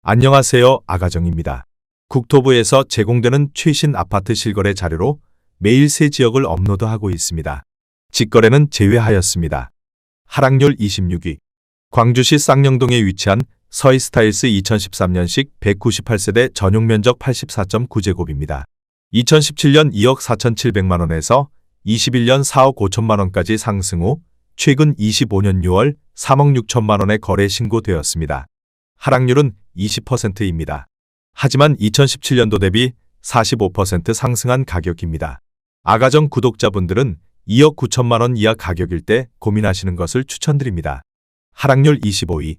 안녕하세요. 아가정입니다. 국토부에서 제공되는 최신 아파트 실거래 자료로 매일 새 지역을 업로드하고 있습니다. 직거래는 제외하였습니다. 하락률 26위. 광주시 쌍용동에 위치한 서희스타일스 2013년식 198세대 전용 면적 84.9제곱입니다. 2017년 2억 4,700만원에서 21년 4억 5천만원까지 상승 후 최근 25년 6월 3억 6천만원에 거래 신고되었습니다. 하락률은 20%입니다. 하지만 2017년도 대비 45% 상승한 가격입니다. 아가정 구독자분들은 2억 9천만원 이하 가격일 때 고민하시는 것을 추천드립니다. 하락률 25위.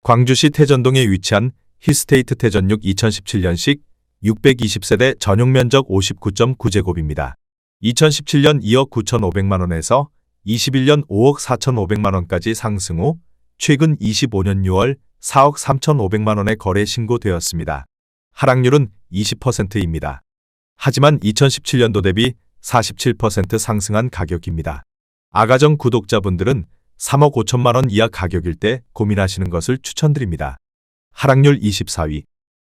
광주시 태전동에 위치한 힐스테이트 태전육 2017년식 620세대 전용 면적 59.9제곱입니다. 2017년 2억 9,500만원에서 21년 5억 4,500만원까지 상승 후 최근 25년 6월 4억 3,500만원에 거래 신고되었습니다. 하락률은 20%입니다. 하지만 2017년도 대비 47% 상승한 가격입니다. 아가정 구독자분들은 3억 5천만원 이하 가격일 때 고민하시는 것을 추천드립니다. 하락률 24위.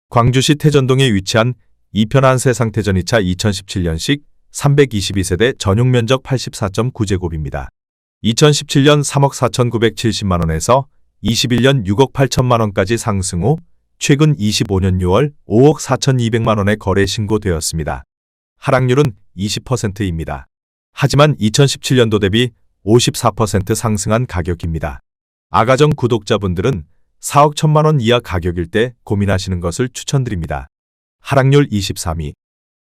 광주시 태전동에 위치한 이편한 세상 태전 2차 2017년식 322세대 전용 면적 84.9제곱입니다. 2017년 3억 4,970만원에서 21년 6억 8천만원까지 상승 후 최근 25년 6월 5억 4,200만원에 거래 신고되었습니다. 하락률은 20%입니다. 하지만 2017년도 대비 54% 상승한 가격입니다. 아가정 구독자분들은 4억 1천만원 이하 가격일 때 고민하시는 것을 추천드립니다. 하락률 23위.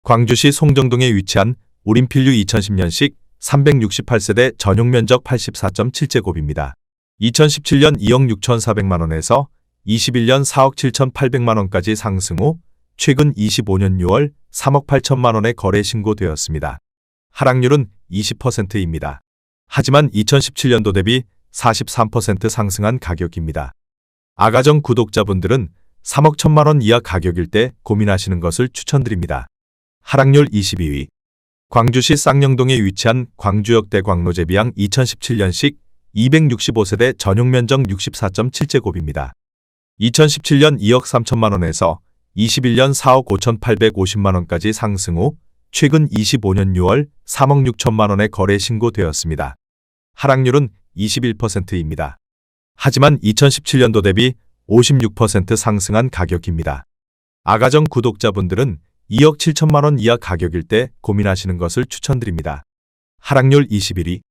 광주시 송정동에 위치한 우림필류 2010년식 368세대 전용 면적 84.7제곱입니다. 2017년 2억 6,400만원에서 21년 4억 7,800만원까지 상승 후 최근 25년 6월 3억 8천만원에 거래 신고되었습니다. 하락률은 20%입니다. 하지만 2017년도 대비 43% 상승한 가격입니다. 아가정 구독자분들은 3억 1천만원 이하 가격일 때 고민하시는 것을 추천드립니다. 하락률 22위. 광주시 쌍용동에 위치한 광주역대 광로제비양 2017년식 265세대 전용 면적 64.7제곱입니다. 2017년 2억 3천만원에서 21년 4억 5,850만원까지 상승 후 최근 25년 6월 3억 6천만원에 거래 신고되었습니다. 하락률은 21%입니다. 하지만 2017년도 대비 56% 상승한 가격입니다. 아가정 구독자분들은 2억 7천만원 이하 가격일 때 고민하시는 것을 추천드립니다. 하락률 21위.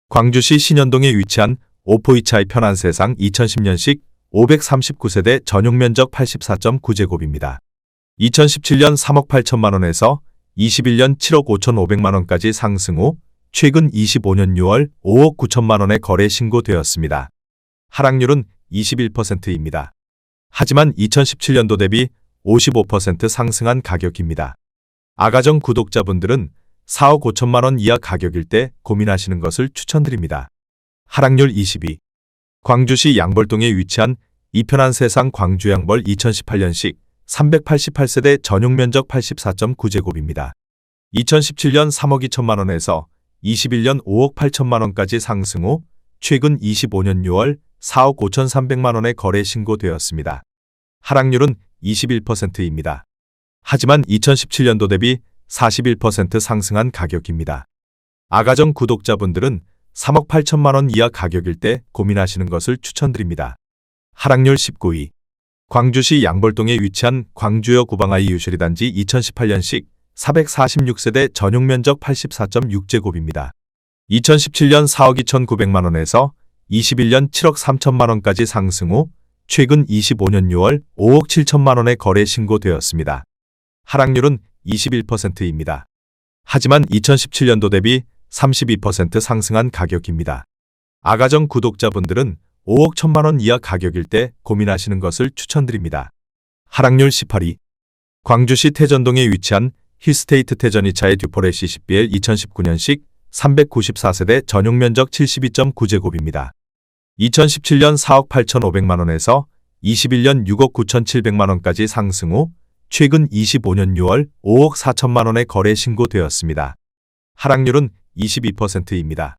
광주시 신현동에 위치한 오포이차이 편한세상 2010년식 539세대 전용 면적 84.9제곱입니다. 2017년 3억 8천만원에서 21년 7억 5,500만원까지 상승 후 최근 25년 6월 5억 9천만원에 거래 신고되었습니다. 하락률은 21%입니다. 하지만 2017년도 대비 55% 상승한 가격입니다. 아가정 구독자분들은 4억 5천만원 이하 가격일 때 고민하시는 것을 추천드립니다. 하락률 22. 광주시 양벌동에 위치한 이편한 세상 광주양벌 2018년식 388세대 전용 면적 84.9제곱입니다. 2017년 3억 2천만원에서 21년 5억 8천만원까지 상승 후 최근 25년 6월 4억 5,300만원에 거래 신고되었습니다. 하락률은 21%입니다. 하지만 2017년도 대비 41% 상승한 가격입니다. 아가정 구독자분들은 3억 8천만원 이하 가격일 때 고민하시는 것을 추천드립니다. 하락률 19위. 광주시 양벌동에 위치한 광주역 구방아이 유실이 단지 2018년식 446세대 전용 면적 84.6제곱입니다. 2017년 4억 2,900만원에서 21년 7억 3천만원까지 상승 후 최근 25년 6월 5억 7천만원에 거래 신고되었습니다. 하락률은 21%입니다. 하지만 2017년도 대비 32% 상승한 가격입니다. 아가정 구독자분들은 5억 1천만원 이하 가격일 때 고민하시는 것을 추천드립니다. 하락률 18위. 광주시 태전동에 위치한 힐스테이트 태전 2차의 듀포레시 CBL 2019년식 394세대 전용 면적 72.9제곱입니다. 2017년 4억 8,500만원에서 21년 6억 9,700만원까지 상승 후 최근 25년 6월 5억 4천만원에 거래 신고되었습니다. 하락률은 22%입니다.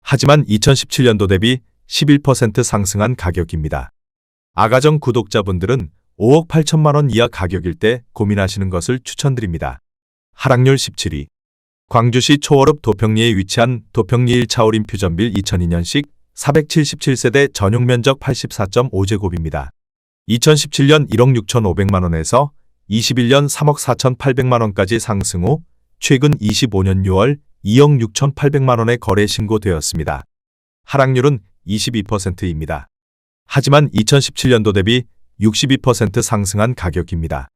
하지만 2017년도 대비 11% 상승한 가격입니다. 아가정 구독자분들은 5억 8천만 원 이하 가격일 때 고민하시는 것을 추천드립니다. 하락률 17위. 광주시 초월읍 도평리에 위치한 도평리 1차 올인 퓨전빌 2002년식 477세대 전용 면적 84.5제곱입니다. 2017년 1억 6,500만 원에서 21년 3억 4,800만 원까지 상승 후 최근 25년 6월 2억 6,800만 원에 거래 신고되었습니다. 하락률은 22%입니다. 하지만 2017년도 대비 62% 상승한 가격입니다.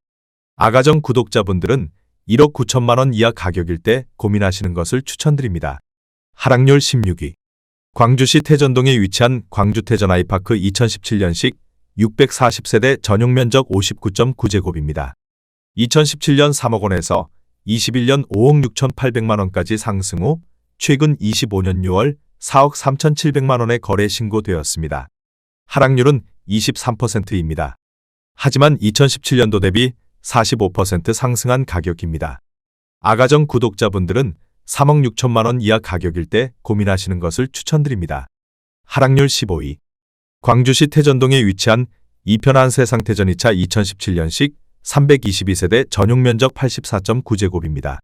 아가정 구독자분들은 1억 9천만 원 이하 가격일 때 고민하시는 것을 추천드립니다. 하락률 16위. 광주시 태전동에 위치한 광주 태전 아이파크 2017년식 640세대 전용 면적 59.9제곱입니다. 2017년 3억 원에서 21년 5억 6,800만 원까지 상승 후 최근 25년 6월 4억 3,700만 원에 거래 신고되었습니다. 하락률은 23%입니다. 하지만 2017년도 대비 45% 상승한 가격입니다. 아가정 구독자분들은 3억 6천만 원 이하 가격일 때 고민하시는 것을 추천드립니다. 하락률 15위. 광주시 태전동에 위치한 이편한 세상 태전 2차 2017년식 322세대 전용 면적 84.9제곱입니다.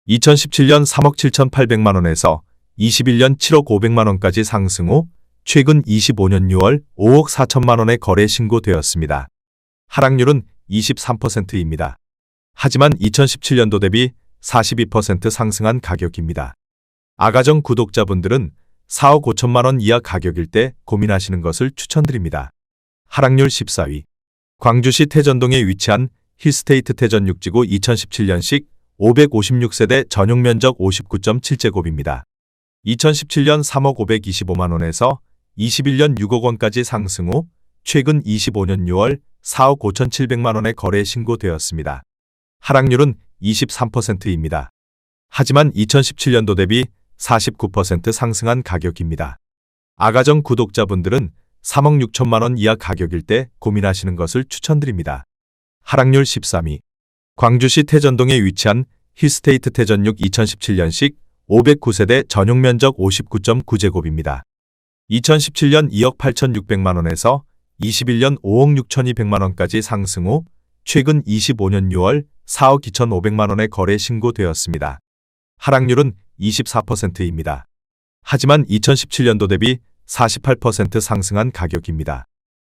2017년 3억 7,800만 원에서 21년 7억 500만 원까지 상승 후 최근 25년 6월 5억 4천만 원에 거래 신고되었습니다. 하락률은 23%입니다. 하지만 2017년도 대비 42% 상승한 가격입니다. 아가정 구독자분들은 4억 5천만 원 이하 가격일 때 고민하시는 것을 추천드립니다. 하락률 14위. 광주시 태전동에 위치한 힐스테이트 태전 6지구 2017년식 556세대 전용 면적 59.7제곱입니다. 2017년 3억 525만 원에서 21년 6억 원까지 상승 후 최근 25년 6월 4억 5,700만 원에 거래 신고되었습니다. 하락률은 23%입니다. 하지만 2017년도 대비 49% 상승한 가격입니다. 아가정 구독자분들은 3억 6천만 원 이하 가격일 때 고민하시는 것을 추천드립니다. 하락률 13위. 광주시 태전동에 위치한 힐스테이트 태전 6 2017년식 509세대 전용 면적 59.9제곱입니다. 2017년 2억 8,600만 원에서 21년 5억 6,200만 원까지 상승 후 최근 25년 6월 4억 2,500만 원에 거래 신고되었습니다. 하락률은 24%입니다. 하지만 2017년도 대비 48% 상승한 가격입니다.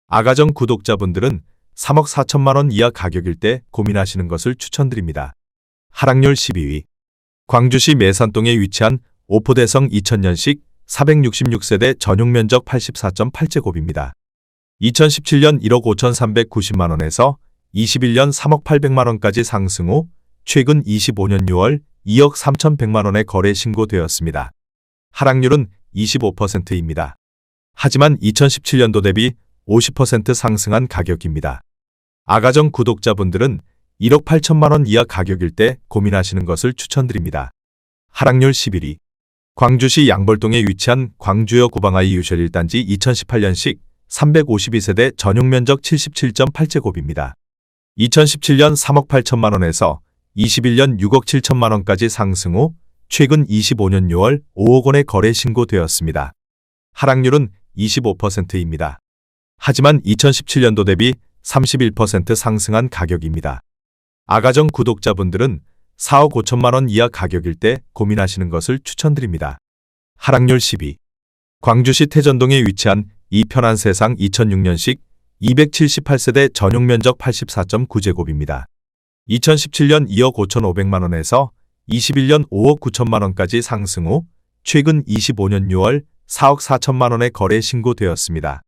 아가정 구독자분들은 3억 4천만 원 이하 가격일 때 고민하시는 것을 추천드립니다. 하락률 12위. 광주시 매산동에 위치한 오포대성 2000년식 466세대 전용 면적 84.8제곱입니다. 2017년 1억 5,390만 원에서 21년 3억 800만 원까지 상승 후 최근 25년 6월 2억 3,100만 원에 거래 신고되었습니다. 하락률은 25%입니다. 하지만 2017년도 대비 50% 상승한 가격입니다. 아가정 구독자분들은 1억 8천만 원 이하 가격일 때 고민하시는 것을 추천드립니다. 하락률 11위. 광주시 양벌동에 위치한 광주여 구방아이 유셜 1단지 2018년식 352세대 전용 면적 77.8제곱입니다. 2017년 3억 8천만 원에서 21년 6억 7천만 원까지 상승 후 최근 25년 6월 5억 원에 거래 신고되었습니다. 하락률은 25%입니다. 하지만 2017년도 대비 31% 상승한 가격입니다. 아가정 구독자분들은 4억 5천만 원 이하 가격일 때 고민하시는 것을 추천드립니다. 하락률 10위. 광주시 태전동에 위치한 이편한 세상 2006년식 278세대 전용 면적 84.9제곱입니다. 2017년 2억 5,500만 원에서 21년 5억 9천만 원까지 상승 후 최근 25년 6월 4억 4천만 원에 거래 신고되었습니다.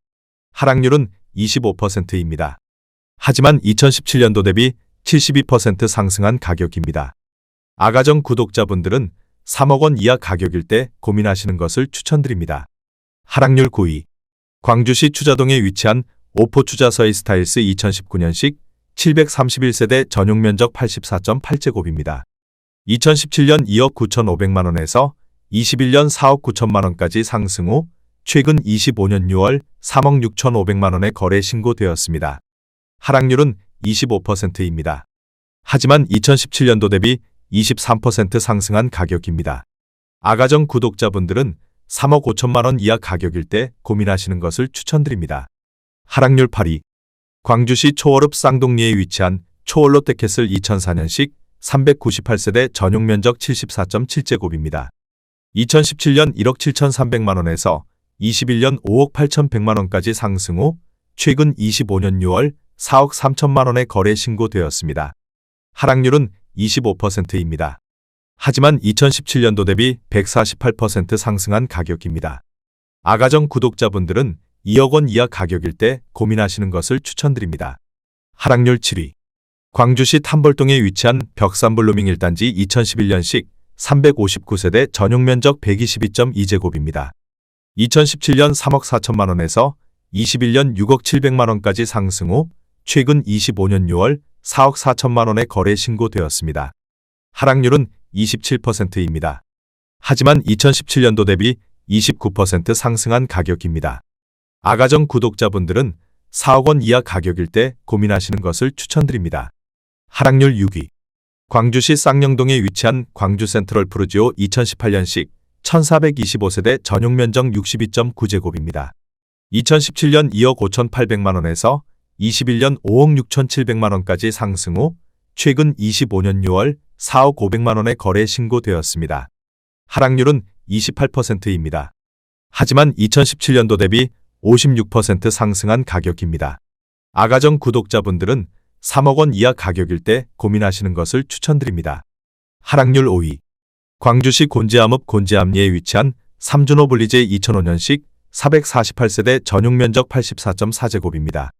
하락률은 25%입니다. 하지만 2017년도 대비 72% 상승한 가격입니다. 아가정 구독자분들은 3억 원 이하 가격일 때 고민하시는 것을 추천드립니다. 하락률 9위. 광주시 추자동에 위치한 오포 추자서의 스타일스 2019년식 731세대 전용 면적 84.8제곱입니다. 2017년 2억 9,500만 원에서 21년 4억 9천만 원까지 상승 후 최근 25년 6월 3억 6,500만 원에 거래 신고되었습니다. 하락률은 25%입니다. 하지만 2017년도 대비 23% 상승한 가격입니다. 아가정 구독자분들은 3억 5천만 원 이하 가격일 때 고민하시는 것을 추천드립니다. 하락률 8위. 광주시 초월읍 쌍동리에 위치한 초월 롯데캐슬 2004년식 398세대 전용 면적 74.7제곱입니다. 2017년 1억 7,300만 원에서 21년 5억 8,100만 원까지 상승 후 최근 25년 6월 4억 3천만 원에 거래 신고되었습니다. 하락률은 25%입니다. 하지만 2017년도 대비 148% 상승한 가격입니다. 아가정 구독자분들은 2억 원 이하 가격일 때 고민하시는 것을 추천드립니다. 하락률 7위. 광주시 탐벌동에 위치한 벽산블루밍 1단지 2011년식 359세대 전용 면적 122.2제곱입니다. 2017년 3억 4천만 원에서 21년 6억 700만 원까지 상승 후 최근 25년 6월 4억 4천만 원에 거래 신고되었습니다. 하락률은 27%입니다. 하지만 2017년도 대비 29% 상승한 가격입니다. 아가정 구독자분들은 4억 원 이하 가격일 때 고민하시는 것을 추천드립니다. 하락률 6위. 광주시 쌍용동에 위치한 광주 센트럴 푸르지오 2018년식 1425세대 전용 면적 62.9제곱입니다. 2017년 2억 5,800만 원에서 21년 5억 6,700만 원까지 상승 후 최근 25년 6월 4억 500만 원에 거래 신고되었습니다. 하락률은 28%입니다. 하지만 2017년도 대비 56% 상승한 가격입니다. 아가정 구독자분들은 3억 원 이하 가격일 때 고민하시는 것을 추천드립니다. 하락률 5위. 광주시 곤지암읍 곤지암리에 위치한 삼준호 블리제 2005년식 448세대 전용 면적 84.4제곱입니다.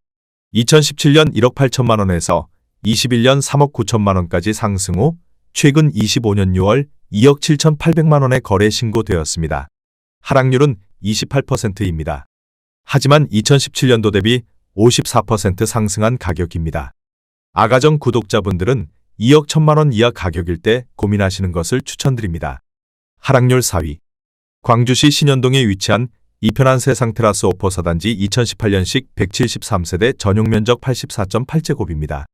2017년 1억 8천만 원에서 21년 3억 9천만 원까지 상승 후 최근 25년 6월 2억 7,800만 원에 거래 신고되었습니다. 하락률은 28%입니다. 하지만 2017년도 대비 54% 상승한 가격입니다. 아가정 구독자분들은 2억 1천만 원 이하 가격일 때 고민하시는 것을 추천드립니다. 하락률 4위. 광주시 신현동에 위치한 이편한 세상 테라스 5포 4단지 2018년식 173세대 전용 면적 84.8제곱입니다.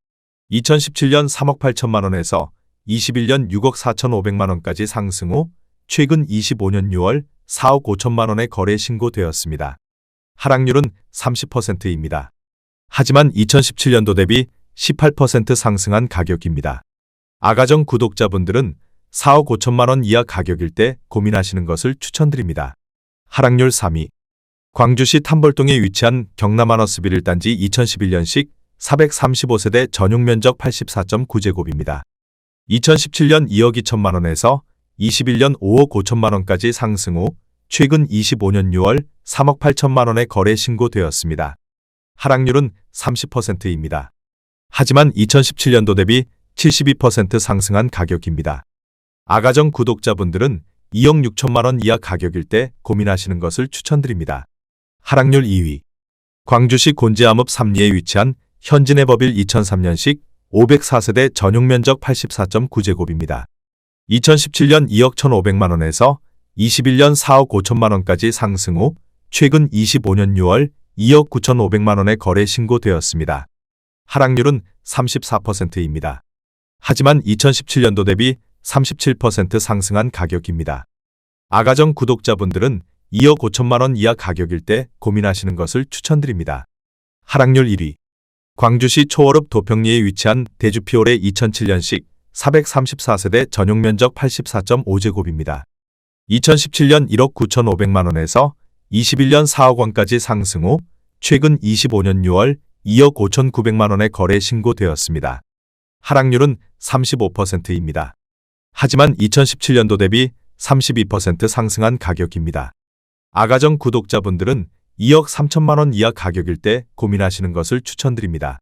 2017년 3억 8천만 원에서 21년 6억 4,500만 원까지 상승 후 최근 25년 6월 4억 5천만 원에 거래 신고되었습니다. 하락률은 30%입니다. 하지만 2017년도 대비 18% 상승한 가격입니다. 아가정 구독자분들은 4억 5천만 원 이하 가격일 때 고민하시는 것을 추천드립니다. 하락률 3위. 광주시 탐벌동에 위치한 경남하너스빌 1단지 2011년식 435세대 전용 면적 84.9제곱입니다. 2017년 2억 2천만 원에서 21년 5억 5천만 원까지 상승 후 최근 25년 6월 3억 8천만 원에 거래 신고되었습니다. 하락률은 30%입니다. 하지만 2017년도 대비 72% 상승한 가격입니다. 아가정 구독자분들은 2억 6천만 원 이하 가격일 때 고민하시는 것을 추천드립니다. 하락률 2위. 광주시 곤지암읍 삼리에 위치한 현진해버빌 2003년식 504세대 전용 면적 84.9제곱입니다. 2017년 2억 1,500만 원에서 21년 4억 5천만 원까지 상승 후 최근 25년 6월 2억 9,500만 원에 거래 신고되었습니다. 하락률은 34%입니다. 하지만 2017년도 대비 37% 상승한 가격입니다. 아가정 구독자분들은 2억 5천만 원 이하 가격일 때 고민하시는 것을 추천드립니다. 하락률 1위. 광주시 초월읍 도평리에 위치한 대주피올의 2007년식 434세대 전용 면적 84.5제곱입니다. 2017년 1억 9,500만 원에서 21년 4억 원까지 상승 후 최근 25년 6월 2억 5,900만 원에 거래 신고되었습니다. 하락률은 35%입니다. 하지만 2017년도 대비 32% 상승한 가격입니다. 아가정 구독자분들은 2억 3천만 원 이하 가격일 때 고민하시는 것을 추천드립니다.